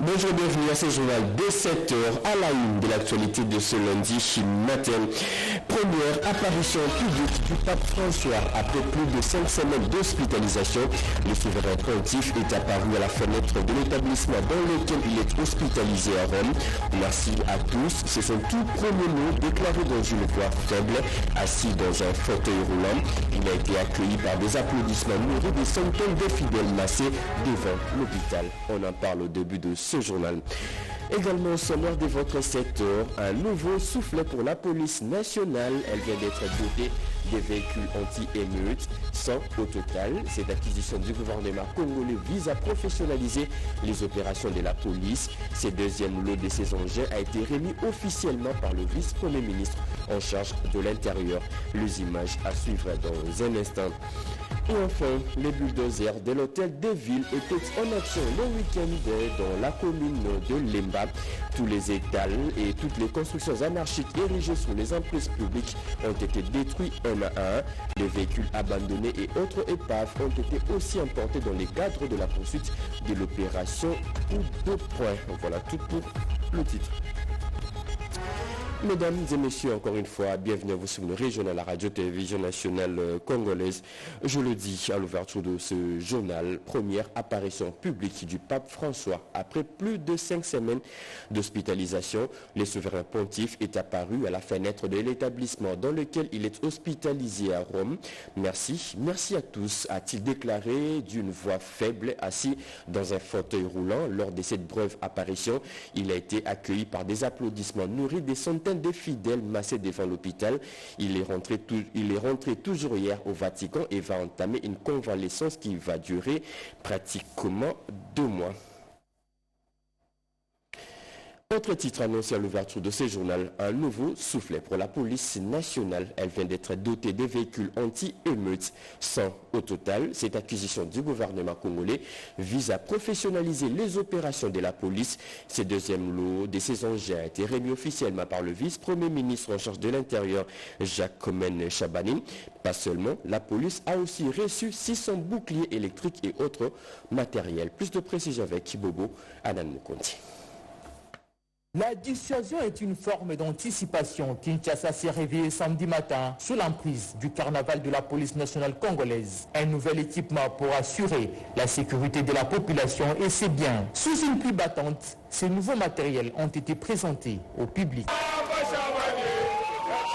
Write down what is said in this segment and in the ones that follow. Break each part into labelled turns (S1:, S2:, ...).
S1: Bonjour, bienvenue à ce journal de 7h à la une de l'actualité de ce lundi matin. Première apparition publique du pape François après plus de 5 semaines d'hospitalisation. Le souverain pontife est apparu à la fenêtre de l'établissement dans lequel il est hospitalisé à Rome. Merci à tous, c'est son tout premier mot déclaré dans une voix faible, assis dans un fauteuil roulant. Il a été accueilli par des applaudissements nourris des centaines de fidèles massés devant l'hôpital. On en parle au début de ce journal. Également au sommaire de votre secteur, un nouveau soufflet pour la police nationale. Elle vient d'être dotée des véhicules anti-émeutes. 100 au total. Cette acquisition du gouvernement congolais vise à professionnaliser les opérations de la police. Ce deuxième lot de ces engins a été remis officiellement par le vice-premier ministre en charge de l'Intérieur. Les images à suivre dans un instant. Et enfin, les bulldozers de l'hôtel de ville étaient en action le week-end dans la commune de Lemba. Tous les étals et toutes les constructions anarchiques érigées sur les emprises publiques ont été détruits un à un. Les véhicules abandonnés et autres épaves ont été aussi emportés dans les cadres de la poursuite de l'opération Coup de poing. Voilà tout pour le titre. Mesdames et messieurs, encore une fois, bienvenue à vous sur le régional, la radio-télévision nationale congolaise. Je le dis à l'ouverture de ce journal, première apparition publique du pape François. Après plus de 5 semaines d'hospitalisation, le souverain pontife est apparu à la fenêtre de l'établissement dans lequel il est hospitalisé à Rome. Merci à tous, a-t-il déclaré d'une voix faible, assis dans un fauteuil roulant. Lors de cette brève apparition, il a été accueilli par des applaudissements nourris des centaines de fidèles massés devant l'hôpital. Il est rentré toujours hier au Vatican et va entamer une convalescence qui va durer pratiquement 2 mois. Autre titre annoncé à l'ouverture de ce journal, un nouveau soufflet pour la police nationale. Elle vient d'être dotée de véhicules anti-émeutes. 100 au total. Cette acquisition du gouvernement congolais vise à professionnaliser les opérations de la police. Ce deuxième lot de ces engins a été remis officiellement par le vice-premier ministre en charge de l'Intérieur, Jacques-Komen Chabani. Pas seulement, la police a aussi reçu 600 boucliers électriques et autres matériels. Plus de précision avec Bobo Anan Mukonti.
S2: La dissuasion est une forme d'anticipation. Kinshasa s'est réveillé samedi matin sous l'emprise du carnaval de la police nationale congolaise. Un nouvel équipement pour assurer la sécurité de la population et ses biens. Sous une pluie battante, ces nouveaux matériels ont été présentés au public.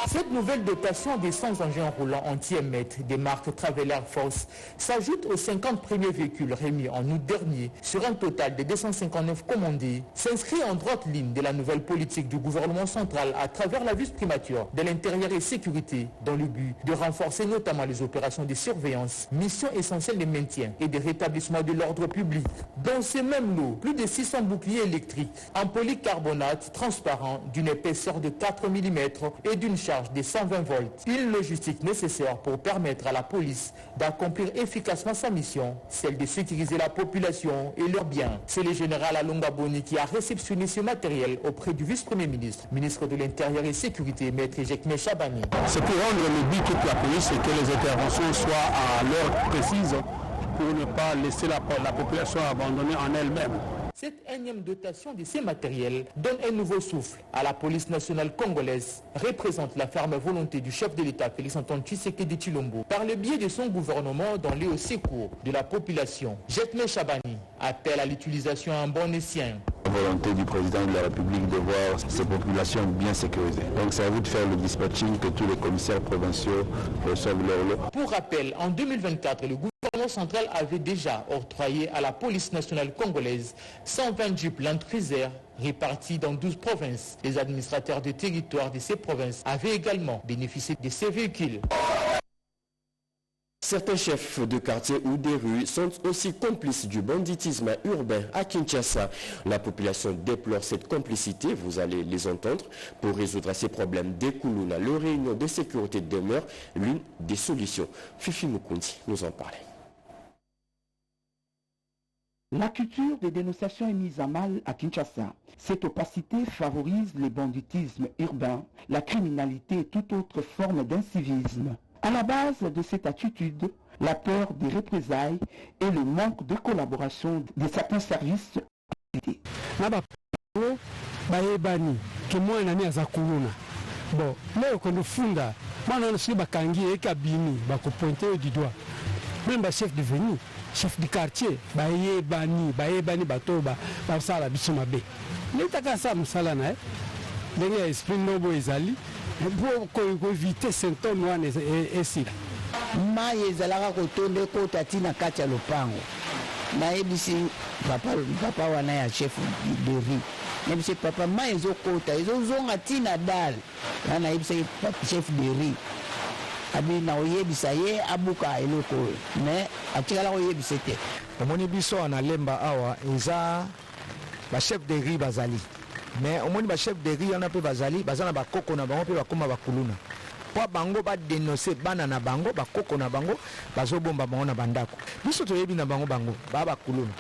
S2: Cette nouvelle dotation des 100 engins roulants anti-émeutes des marques Traveler Force s'ajoute aux 50 premiers véhicules remis en août dernier sur un total de 259 commandés, s'inscrit en droite ligne de la nouvelle politique du gouvernement central à travers la vice-primature de l'intérieur et sécurité dans le but de renforcer notamment les opérations de surveillance, mission essentielle de maintien et de rétablissement de l'ordre public. Dans ces mêmes lots, plus de 600 boucliers électriques en polycarbonate transparent d'une épaisseur de 4 mm et d'une charge de 120 volts. Une logistique nécessaire pour permettre à la police d'accomplir efficacement sa mission, celle de sécuriser la population et leurs biens. C'est le général Alonga Boni qui a réceptionné ce matériel auprès du vice-premier ministre, ministre de l'Intérieur et Sécurité, maître Jacques-Mes Chabani.
S3: C'est pour rendre le but toute la police et que les interventions soient à l'heure précise pour ne pas laisser la population abandonnée en elle-même.
S2: Cette énième dotation de ces matériels donne un nouveau souffle à la police nationale congolaise, représente la ferme volonté du chef de l'État Félix-Antoine Tshisekedi Tshilombo par le biais de son gouvernement dans les hauts secours de la population. Jacques-Mes Chabani appelle à l'utilisation en bon escient.
S4: La volonté du président de la République de voir ces populations bien sécurisées. Donc c'est à vous de faire le dispatching que tous les commissaires provinciaux reçoivent leur lot.
S2: Pour rappel, en 2024, le gouvernement central avait déjà octroyé à la police nationale congolaise 120 Jeeps Land Cruiser répartis dans 12 provinces. Les administrateurs de territoire de ces provinces avaient également bénéficié de ces véhicules.
S1: Certains chefs de quartier ou des rues sont aussi complices du banditisme urbain à Kinshasa. La population déplore cette complicité, vous allez les entendre. Pour résoudre ces problèmes d'Ekoulouna, le réunion de sécurité demeure l'une des solutions. Fifi Mukundi nous en parlait.
S5: La culture des dénonciations est mise à mal à Kinshasa. Cette opacité favorise le banditisme urbain, la criminalité et toute autre forme d'incivisme. À la base de cette attitude, la peur des représailles et le manque de collaboration de certains services.
S3: na bapo bayebani ke mwana nani aza kuluna bon leo kondo funda mwana wana soki bakangi ekabini bakopointe yo du doigt même bachef de venue chef du quartier bayebani bato basala biso mabe netaka sa mosala na ye ndenge ya esprit nobo ezali po koevite symptôme wana esila
S6: mai ezalaka kotonda ekota ntina kati ya lopango nayebisi papa wana ya chef de rue nayebisi papa mai ezokota ezozonga ntina dale wana nayebisaki chef de rue abi na oyebisa ye abuka eloko oyo me atikala koyebisa te
S7: omoni biso wana lemba awa eza bachef de rue bazali mais omoni bachef de rue wana mpe bazali baza na bakoko na bango mpe bakóma bakuluna po bango badenonse bana na bango bakoko na bango bazobomba bango na bandako biso toyebi na bango baa bakuluna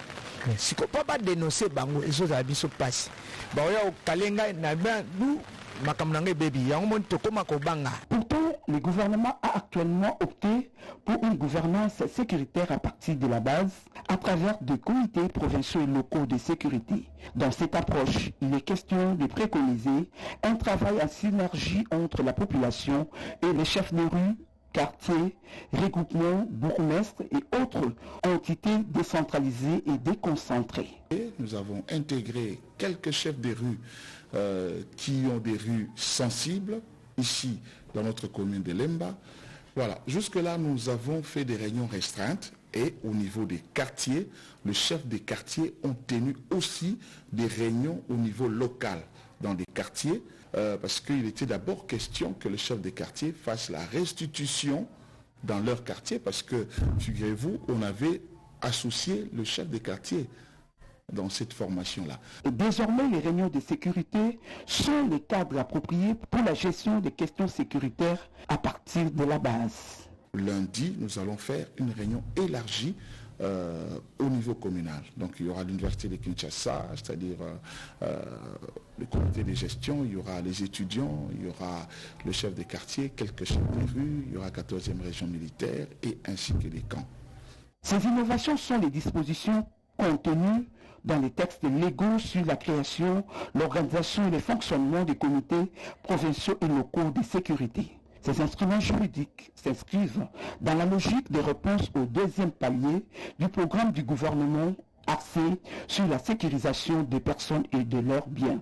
S7: siko po badenonse bango ezozala biso mpasi baoya okalenga na du makambo na ngai bebi yango moni tokóma kobanga.
S5: Pourtant, le gouvernement a actuellement opté pour une gouvernance sécuritaire à partir de la base, à travers des comités provinciaux et locaux de sécurité. Dans cette approche, il est question de préconiser un travail en synergie entre la population et les chefs de rue, quartiers, regroupements, bourgmestres et autres entités décentralisées et déconcentrées.
S8: Nous avons intégré quelques chefs de rue qui ont des rues sensibles, ici dans notre commune de Lemba. Voilà, jusque-là nous avons fait des réunions restreintes et au niveau des quartiers, les chefs des quartiers ont tenu aussi des réunions au niveau local dans des quartiers parce qu'il était d'abord question que le chef des quartiers fasse la restitution dans leur quartier parce que, figurez-vous, on avait associé le chef des quartiers dans cette formation-là.
S5: Désormais, les réunions de sécurité sont les cadres appropriés pour la gestion des questions sécuritaires à partir de la base.
S8: Lundi, nous allons faire une réunion élargie au niveau communal. Donc il y aura l'université de Kinshasa, c'est-à-dire le comité de gestion, il y aura les étudiants, il y aura le chef des quartiers, quelques chefs de rue, il y aura 14e région militaire et ainsi que les camps.
S5: Ces innovations sont les dispositions contenues dans les textes légaux sur la création, l'organisation et le fonctionnement des comités provinciaux et locaux de sécurité. Ces instruments juridiques s'inscrivent dans la logique de réponse au deuxième palier du programme du gouvernement axé sur la sécurisation des personnes et de leurs biens.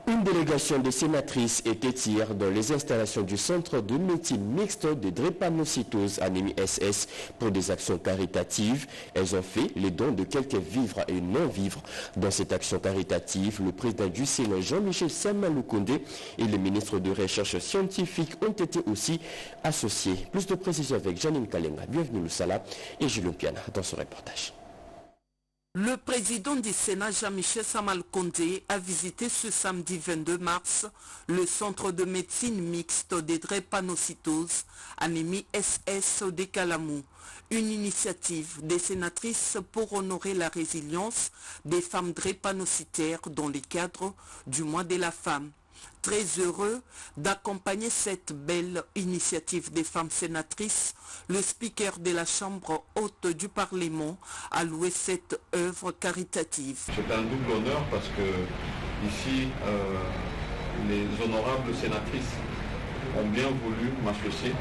S1: Une délégation de sénatrices était hier dans les installations du centre de médecine mixte de drépanocytose anémie SS pour des actions caritatives. Elles ont fait les dons de quelques vivres et non-vivres. Dans cette action caritative, le président du Sénat Jean-Michel Sama-Lukonde et le ministre de Recherche scientifique ont été aussi associés. Plus de précisions avec Janine Kalenga, bienvenue Lusala et Julien Piana dans ce reportage.
S9: Le président du Sénat, Jean-Michel Sama-Lukonde, a visité ce samedi 22 mars le centre de médecine mixte de drépanocytose, anémie SS de Kalamou, une initiative des sénatrices pour honorer la résilience des femmes drépanocytaires dans le cadre du mois de la femme. Très heureux d'accompagner cette belle initiative des femmes sénatrices, le speaker de la Chambre haute du Parlement a loué cette œuvre caritative.
S10: C'est un double honneur parce que ici, les honorables sénatrices ont bien voulu m'associer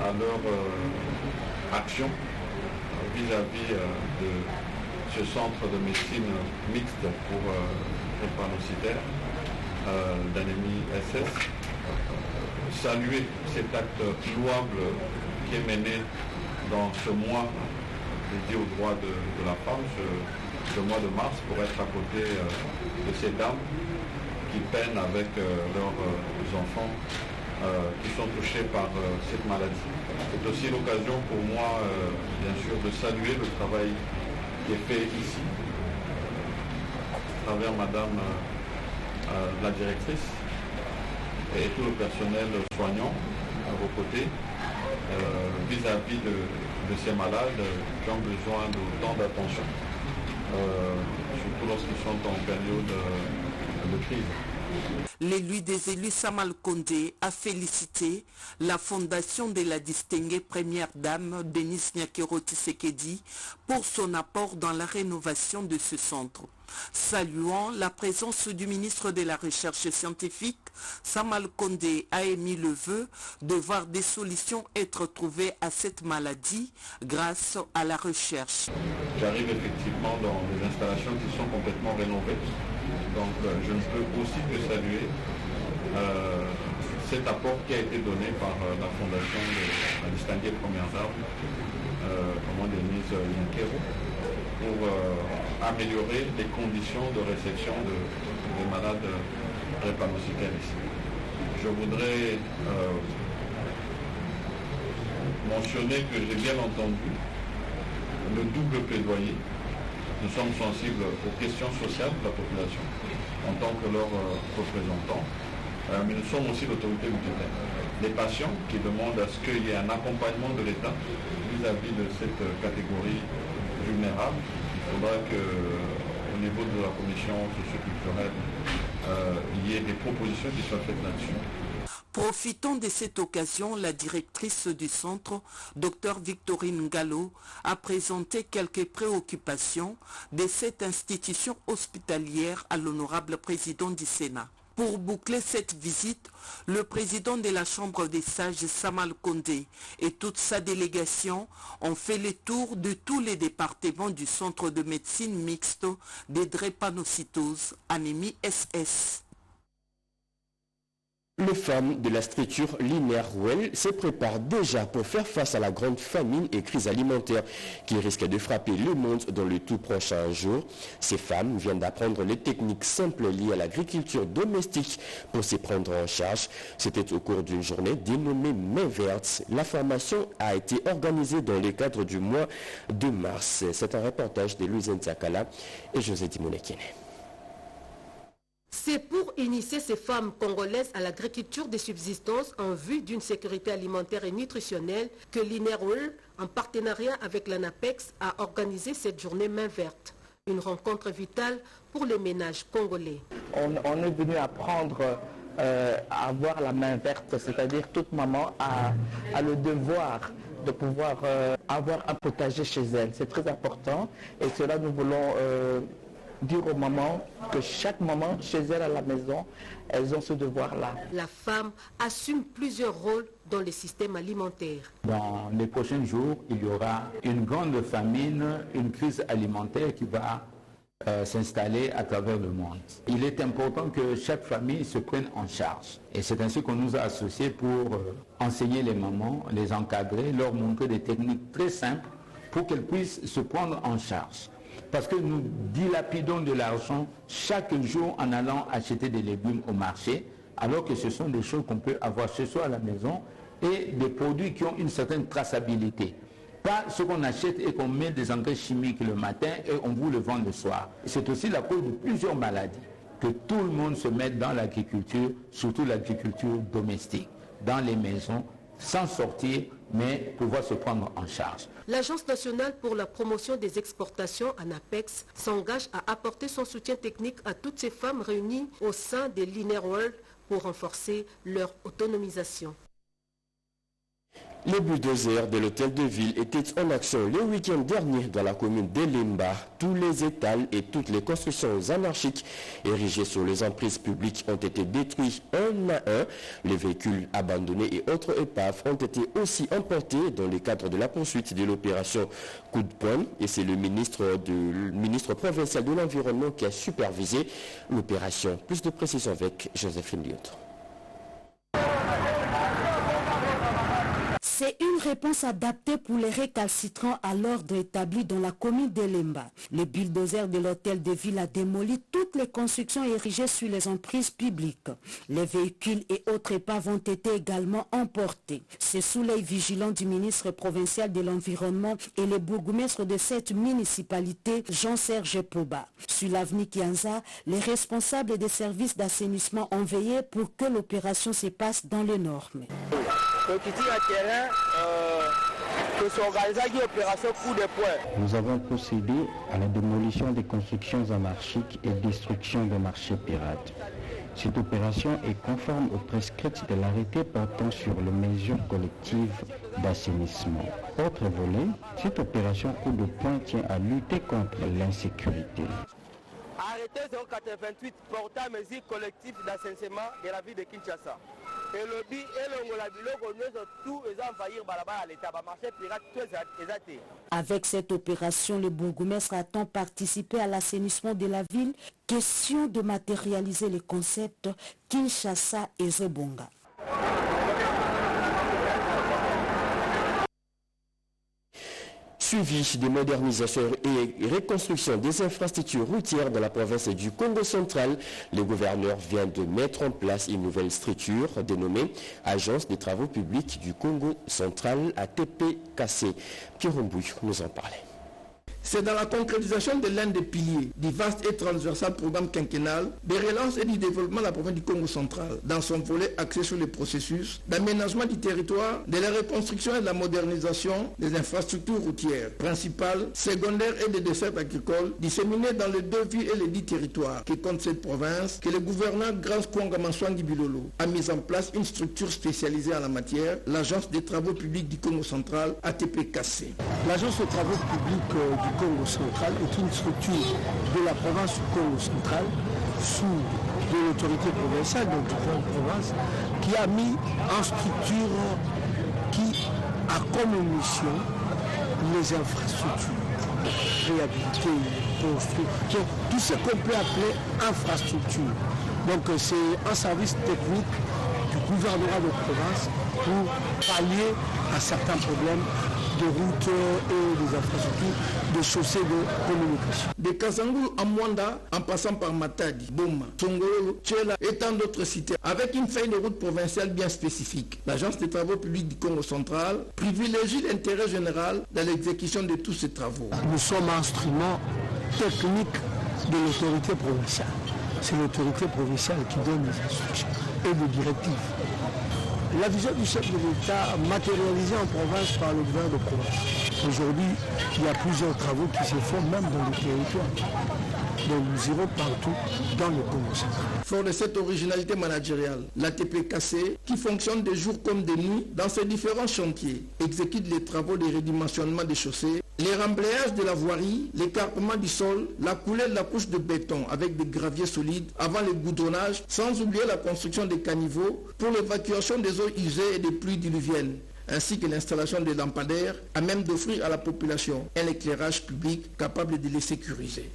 S10: à leur action vis-à-vis de ce centre de médecine mixte pour drépanocytaires d'anémie SS, saluer cet acte louable qui est mené dans ce mois dédié aux droits de la femme, ce mois de mars, pour être à côté de ces dames qui peinent avec leurs enfants qui sont touchés par cette maladie. C'est aussi l'occasion pour moi, bien sûr, de saluer le travail qui est fait ici, à travers Madame la directrice et tout le personnel soignant à vos côtés vis-à-vis de ces malades qui ont besoin d'autant d'attention, surtout lorsqu'ils sont en période de crise.
S9: L'élu des élus Samal Kondé a félicité la fondation de la distinguée première dame Denise Nyakero Tshisekedi pour son apport dans la rénovation de ce centre. Saluant la présence du ministre de la Recherche scientifique, Samal Kondé a émis le vœu de voir des solutions être trouvées à cette maladie grâce à la recherche.
S10: J'arrive effectivement dans des installations qui sont complètement rénovées, donc je ne peux aussi que saluer cet apport qui a été donné par la fondation de la distinguée première dame, Denise Nyakero, pour améliorer les conditions de réception des malades drépanocytaires ici. Je voudrais mentionner que j'ai bien entendu le double plaidoyer. Nous sommes sensibles aux questions sociales de la population en tant que leurs représentants, mais nous sommes aussi l'autorité budgétaire. Les patients qui demandent à ce qu'il y ait un accompagnement de l'État vis-à-vis de cette catégorie vulnérable, il faudra qu'au niveau de la commission socio-culturelle, il y ait des propositions qui soient faites là-dessus.
S9: Profitant de cette occasion, la directrice du centre, Dr Victorine Gallo, a présenté quelques préoccupations de cette institution hospitalière à l'honorable président du Sénat. Pour boucler cette visite, le président de la Chambre des sages, Samal Kondé, et toute sa délégation ont fait le tour de tous les départements du centre de médecine mixte des drépanocytoses, anémie SS.
S1: Les femmes de la structure linéaire Well se préparent déjà pour faire face à la grande famine et crise alimentaire qui risque de frapper le monde dans les tout prochains jours. Ces femmes viennent d'apprendre les techniques simples liées à l'agriculture domestique pour se prendre en charge. C'était au cours d'une journée dénommée Main Verte. La formation a été organisée dans le cadre du mois de mars. C'est un reportage de Louise Ntakala et José Dimonekene.
S11: C'est pour initier ces femmes congolaises à l'agriculture de subsistance en vue d'une sécurité alimentaire et nutritionnelle que l'INEROL, en partenariat avec l'ANAPEX, a organisé cette journée Main Verte. Une rencontre vitale pour les ménages congolais.
S12: On est venu apprendre à avoir la main verte, c'est-à-dire toute maman a le devoir de pouvoir avoir un potager chez elle. C'est très important et cela nous voulons dire aux mamans que chaque maman chez elle à la maison, elles ont ce devoir-là.
S11: La femme assume plusieurs rôles dans le système alimentaire.
S13: Dans les prochains jours, il y aura une grande famine, une crise alimentaire qui va s'installer à travers le monde. Il est important que chaque famille se prenne en charge. Et c'est ainsi qu'on nous a associés pour enseigner les mamans, les encadrer, leur montrer des techniques très simples pour qu'elles puissent se prendre en charge. Parce que nous dilapidons de l'argent chaque jour en allant acheter des légumes au marché, alors que ce sont des choses qu'on peut avoir chez soi à la maison et des produits qui ont une certaine traçabilité. Pas ce qu'on achète et qu'on met des engrais chimiques le matin et on vous le vend le soir. C'est aussi la cause de plusieurs maladies. Que tout le monde se mette dans l'agriculture, surtout l'agriculture domestique, dans les maisons, sans sortir, mais pouvoir se prendre en charge.
S11: L'Agence nationale pour la promotion des exportations, ANAPEX, s'engage à apporter son soutien technique à toutes ces femmes réunies au sein de l'INEROL pour renforcer leur autonomisation.
S1: Les bulldozers de l'hôtel de ville étaient en action le week-end dernier dans la commune d'Elemba. Tous les étals et toutes les constructions anarchiques érigées sur les emprises publiques ont été détruits un à un. Les véhicules abandonnés et autres épaves ont été aussi emportés dans le cadre de la poursuite de l'opération Coup de poing. Et c'est le ministre provincial de l'Environnement qui a supervisé l'opération. Plus de précisions avec Joséphine Lyotre.
S14: C'est une réponse adaptée pour les récalcitrants à l'ordre établi dans la commune d'Elemba. Le bulldozer de l'hôtel de ville a démoli toutes les constructions érigées sur les emprises publiques. Les véhicules et autres épaves ont été également emportés. C'est sous l'œil vigilant du ministre provincial de l'Environnement et le bourgmestre de cette municipalité, Jean-Serge Poba. Sur l'avenue Kianza, les responsables des services d'assainissement ont veillé pour que l'opération se passe dans les normes.
S15: Nous avons procédé à la démolition des constructions anarchiques et destruction des marchés pirates.
S16: Cette opération est conforme aux prescrits de l'arrêté portant sur les mesures collectives d'assainissement. Autre volet, cette opération coup de poing tient à lutter contre l'insécurité.
S15: Arrêté 088 portant mesures collectives d'assainissement de la ville de Kinshasa. Et le bi et le tout envahir balabala à l'état marché pirate tout exacté.
S14: Avec cette opération, le bourgmestre attend participer à l'assainissement de la ville. Question de matérialiser les concepts Kinshasa et Zobonga.
S1: Suivi des modernisations et reconstructions des infrastructures routières dans la province du Congo central, le gouverneur vient de mettre en place une nouvelle structure dénommée Agence des travaux publics du Congo central, ATPKC. Pierre Mbouy nous en parlait.
S17: C'est dans la concrétisation de l'un des piliers du vaste et transversal programme quinquennal de relance et du développement de la province du Congo central, dans son volet axé sur le processus d'aménagement du territoire, de la reconstruction et de la modernisation des infrastructures routières, principales, secondaires et des dessertes agricoles, disséminées dans les 2 villes et les 10 territoires qui comptent cette province, que le gouverneur Grand Kwanga Manswangi Bilolo a mis en place une structure spécialisée en la matière, l'Agence des travaux publics du Congo central, ATPKC.
S18: L'Agence des travaux publics du Congo central est une structure de la province du Congo central sous de l'autorité provinciale, donc de la province, qui a mis en structure qui a comme mission les infrastructures, réhabiliter, construire, tout ce qu'on peut appeler infrastructure. Donc c'est un service technique du gouvernement de province pour pallier à certains problèmes de routes et des infrastructures, de chaussées de communication.
S17: De Kazangou à Mwanda, en passant par Matadi, Boma, Tongolo, Tchela et tant d'autres cités, avec une feuille de route provinciale bien spécifique. L'Agence des travaux publics du Congo central privilégie l'intérêt général dans l'exécution de tous ces travaux.
S18: Nous sommes un instrument technique de l'autorité provinciale. C'est l'autorité provinciale qui donne les instructions et les directives. La vision du chef de l'État matérialisée en province par le gouvernement de province. Aujourd'hui, il y a plusieurs travaux qui se font même dans le territoire. Donc nous irons partout dans le Congo central.
S17: Fort de cette originalité managériale, l'ATPKC, qui fonctionne de jour comme de nuit dans ses différents chantiers, exécute les travaux de redimensionnement des chaussées, les remblayages de la voirie, l'écarpement du sol, la coulée de la couche de béton avec des graviers solides avant le goudronnage, sans oublier la construction des caniveaux pour l'évacuation des eaux usées et des pluies diluviennes, ainsi que l'installation des lampadaires à même d'offrir à la population un éclairage public capable de les sécuriser.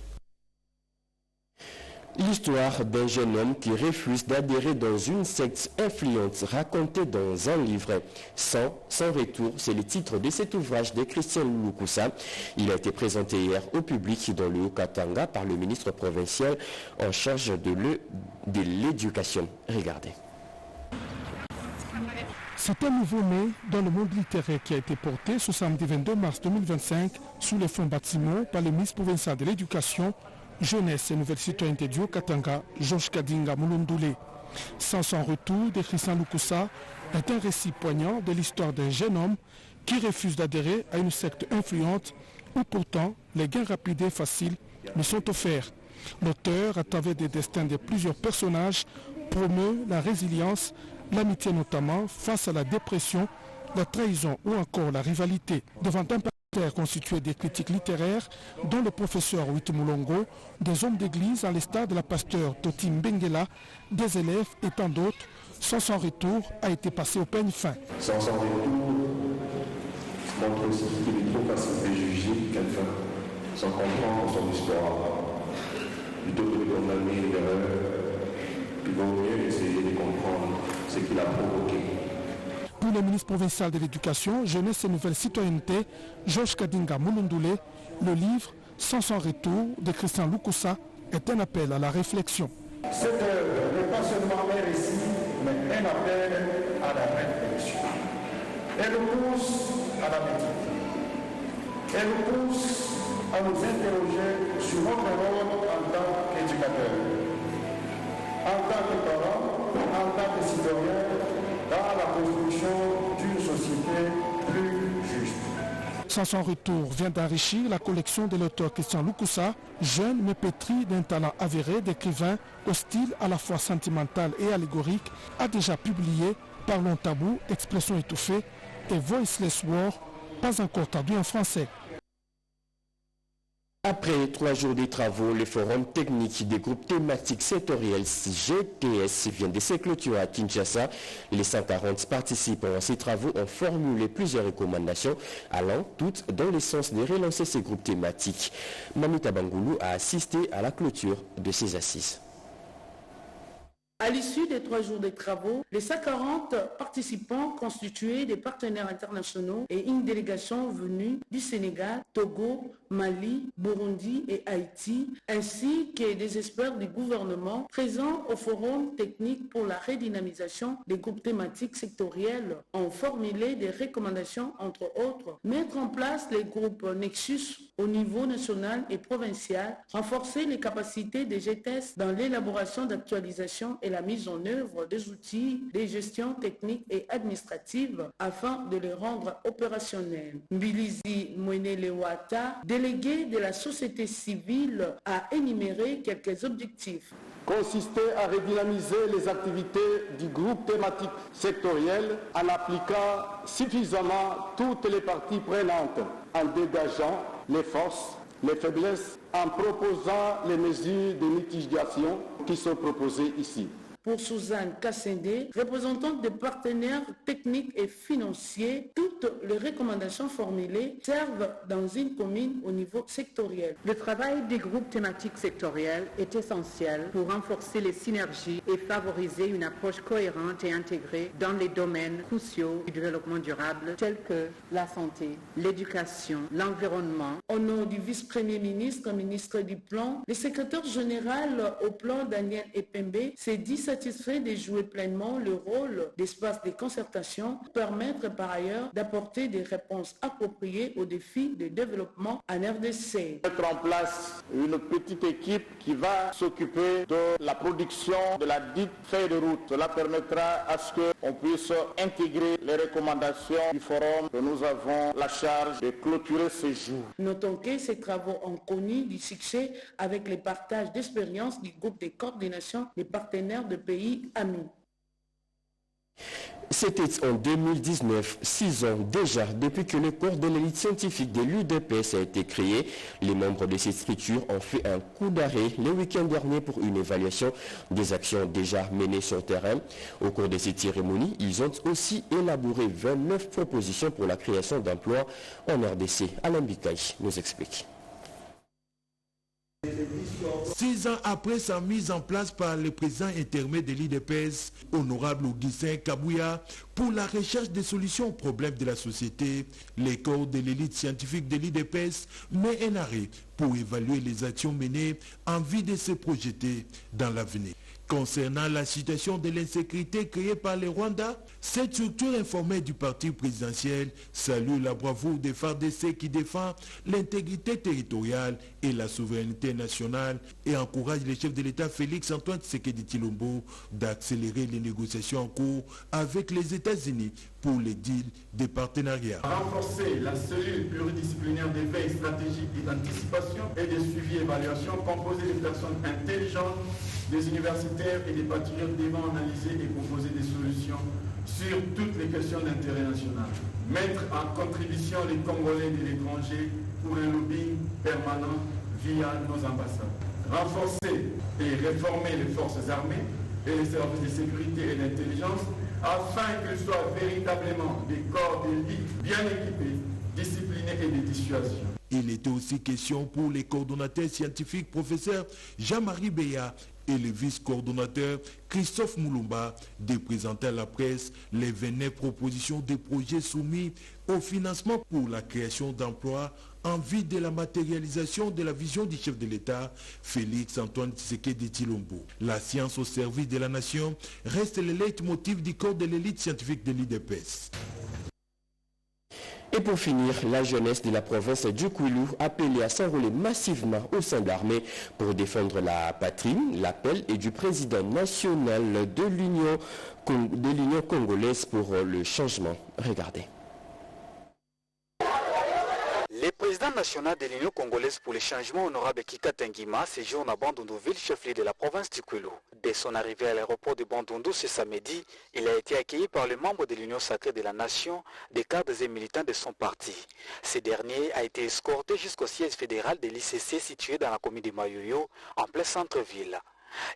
S1: L'histoire d'un jeune homme qui refuse d'adhérer dans une secte influente racontée dans un livre sans retour. C'est le titre de cet ouvrage de Christian Lukusa. Il a été présenté hier au public dans le Haut-Katanga par le ministre provincial en charge de l'éducation. Regardez.
S19: C'est un nouveau-né dans le monde littéraire qui a été porté ce samedi 22 mars 2025 sous les fonds bâtiments par le ministre provincial de l'éducation, jeunesse et nouvelle citoyenneté du Haut-Katanga, Georges Kadinga Mulundoulé. Sans son retour de Christian Lukusa est un récit poignant de l'histoire d'un jeune homme qui refuse d'adhérer à une secte influente où pourtant les gains rapides et faciles lui sont offerts. L'auteur, à travers des destins de plusieurs personnages, promeut la résilience, l'amitié notamment face à la dépression, la trahison ou encore la rivalité. Devant un constitué des critiques littéraires, dont le professeur Witumulongo, des hommes d'église à l'instar de la pasteur Toti Mbengela, des élèves et tant d'autres, sans son retour a été passé au peigne fin.
S20: Sans son retour montre aussi qu'il est trop facile de juger quelqu'un sans comprendre son histoire. Plutôt que de condamner l'erreur, il vaut mieux essayer de comprendre ce qu'il a provoqué.
S19: Pour le ministre provincial de l'Éducation, jeunesse et nouvelle citoyenneté, Georges Kadinga Mulundoulé, le livre Sans son retour de Christian Lukusa est un appel à la réflexion.
S21: Cette œuvre n'est pas seulement un récit, mais un appel à la réflexion. Elle nous pousse à la méditer. Elle nous pousse à nous interroger sur notre rôle en tant qu'éducateur, en tant que parents, en tant que citoyens, dans la construction d'une société plus juste.
S19: Sans son retour, vient d'enrichir la collection de l'auteur Christian Lukusa, jeune mais pétri d'un talent avéré d'écrivain au style à la fois sentimental et allégorique, a déjà publié Parlons tabou, Expression étouffée et Voiceless War, pas encore traduit en français.
S1: Après 3 jours de travaux, le forum technique des groupes thématiques sectoriels GTS vient de se clôturer à Kinshasa. Les 140 participants à ces travaux ont formulé plusieurs recommandations allant toutes dans le sens de relancer ces groupes thématiques. Mamita Bangoulou a assisté à la clôture de ces assises.
S4: À l'issue des 3 jours de travaux, les 140 participants constitués des partenaires internationaux et une délégation venue du Sénégal, Togo, Mali, Burundi et Haïti, ainsi que des experts du gouvernement présents au forum technique pour la redynamisation des groupes thématiques sectoriels ont formulé des recommandations, entre autres, mettre en place les groupes Nexus au niveau national et provincial, renforcer les capacités des GTS dans l'élaboration d'actualisation et la mise en œuvre des outils de gestion technique et administrative afin de les rendre opérationnels. Mbilizi Mwenelewata, délégué de la société civile, a énuméré quelques objectifs.
S21: Consistait à redynamiser les activités du groupe thématique sectoriel en appliquant suffisamment toutes les parties prenantes, en dégageant les forces, les faiblesses, en proposant les mesures de mitigation qui sont proposées ici.
S4: Pour Suzanne Kassende, représentante des partenaires techniques et financiers, toutes les recommandations formulées servent dans une commune au niveau sectoriel.
S22: Le travail des groupes thématiques sectoriels est essentiel pour renforcer les synergies et favoriser une approche cohérente et intégrée dans les domaines cruciaux du développement durable tels que la santé, l'éducation, l'environnement.
S4: Au nom du vice-premier ministre, ministre du Plan, le secrétaire général au plan Daniel Epembe s'est dit satisfait de jouer pleinement le rôle d'espace de concertation, permettre par ailleurs d'apporter des réponses appropriées aux défis de développement en RDC.
S21: Mettre en place une petite équipe qui va s'occuper de la production de la dite feuille de route. Cela permettra à ce qu'on puisse intégrer les recommandations du forum que nous avons la charge de clôturer ce jour.
S4: Notons que ces travaux ont connu du succès avec les partages d'expériences du groupe de coordination des partenaires de pays amis.
S1: C'était en 2019, 6 ans déjà, depuis que le corps de l'élite scientifique de l'UDPS a été créé. Les membres de cette structure ont fait un coup d'arrêt le week-end dernier pour une évaluation des actions déjà menées sur le terrain. Au cours de cette cérémonie, ils ont aussi élaboré 29 propositions pour la création d'emplois en RDC. Alain Bikaï nous explique.
S23: 6 ans après sa mise en place par le président intermédiaire de l'IDPS, honorable Augustin Kabouya, pour la recherche des solutions aux problèmes de la société, les corps de l'élite scientifique de l'IDPS met un arrêt pour évaluer les actions menées en vue de se projeter dans l'avenir. Concernant la situation de l'insécurité créée par le Rwanda, cette structure informelle du parti présidentiel salue la bravoure des FARDC qui défend l'intégrité territoriale et la souveraineté nationale et encourage le chef de l'État Félix Antoine Tshisekedi Tshilombo d'accélérer les négociations en cours avec les États-Unis pour les deals de partenariat.
S21: Renforcer la cellule pluridisciplinaire d'éveil stratégique et d'anticipation et de suivi et évaluation composée de personnes intelligentes, des universitaires et des patriotes devant analyser et proposer des solutions sur toutes les questions d'intérêt national. Mettre en contribution les Congolais de l'étranger pour un lobbying permanent via nos ambassades. Renforcer et réformer les forces armées et les services de sécurité et d'intelligence afin qu'ils soient véritablement des corps d'élite bien équipés, disciplinés et de dissuasion.
S23: Il était aussi question pour les coordonnateurs scientifiques professeur Jean-Marie Beya et le vice-coordonnateur Christophe Moulumba de présenter à la presse les 29 propositions de projets soumis au financement pour la création d'emplois en vue de la matérialisation de la vision du chef de l'État, Félix Antoine Tshisekedi Tshilombo. La science au service de la nation reste le leitmotiv du corps de l'élite scientifique de l'IDPS.
S1: Et pour finir, la jeunesse de la province du Kwilu appelée à s'enrôler massivement au sein de l'armée pour défendre la patrie. L'appel est du président national de l'Union congolaise pour le changement. Regardez.
S2: président national de l'Union congolaise pour les changements, honorable Kika Tengima, séjourne à Bandundu-Ville, chef-lieu de la province du Kwilu. Dès son arrivée à l'aéroport de Bandundu ce samedi, il a été accueilli par les membres de l'Union sacrée de la nation, des cadres et militants de son parti. Ce dernier a été escorté jusqu'au siège fédéral de l'ICC situé dans la commune de Mayoyo, en plein centre-ville.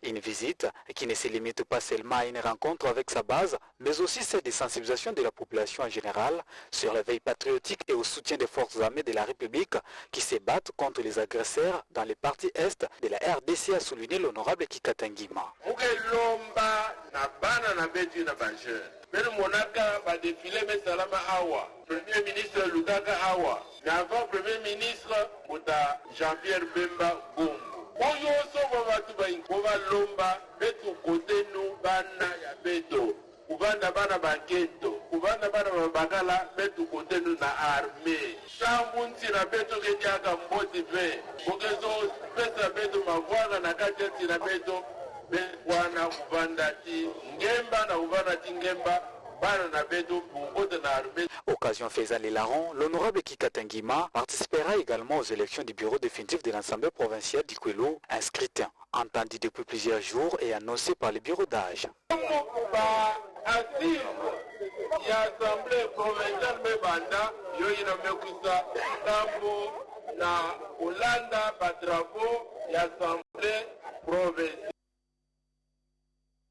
S2: Une visite qui ne se limite pas seulement à une rencontre avec sa base, mais aussi celle de sensibilisation de la population en général sur la veille patriotique et au soutien des forces armées de la République qui se battent contre les agresseurs dans les parties est de la RDC, a souligné l'honorable Kika Tengima.
S3: Premier ministre Lugaka Awa, avant Premier ministre Mouta Jean-Pierre Bemba Gombo. Oyo soba batu bainkoba lomba betu kote nu bana ya beto. Kubanda bana baketo, kubanda bana babagala betu kote nu na armée. Shambunti na beto kediaka mboti ve. Bokezo pesa beto mavwaga na kajeti na beto. Wana kubanda ti ngemba na kubanda ti ngemba.
S2: Occasion faisant les larrons, l'honorable Kika Tengima participera également aux élections du bureau définitif de l'Assemblée provinciale du Kwilu, inscrite, entendu depuis plusieurs jours et annoncé par le bureau d'âge.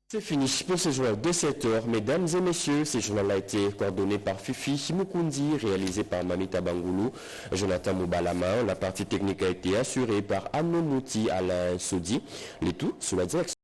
S1: C'est fini pour ce journal de 7h. Mesdames et messieurs, ce journal a été coordonné par Fifi Mukundi, réalisé par Mamita Bangoulou, Jonathan Moubalama. La partie technique a été assurée par Anno Mouti Alain Sodi. Le tout sous la direction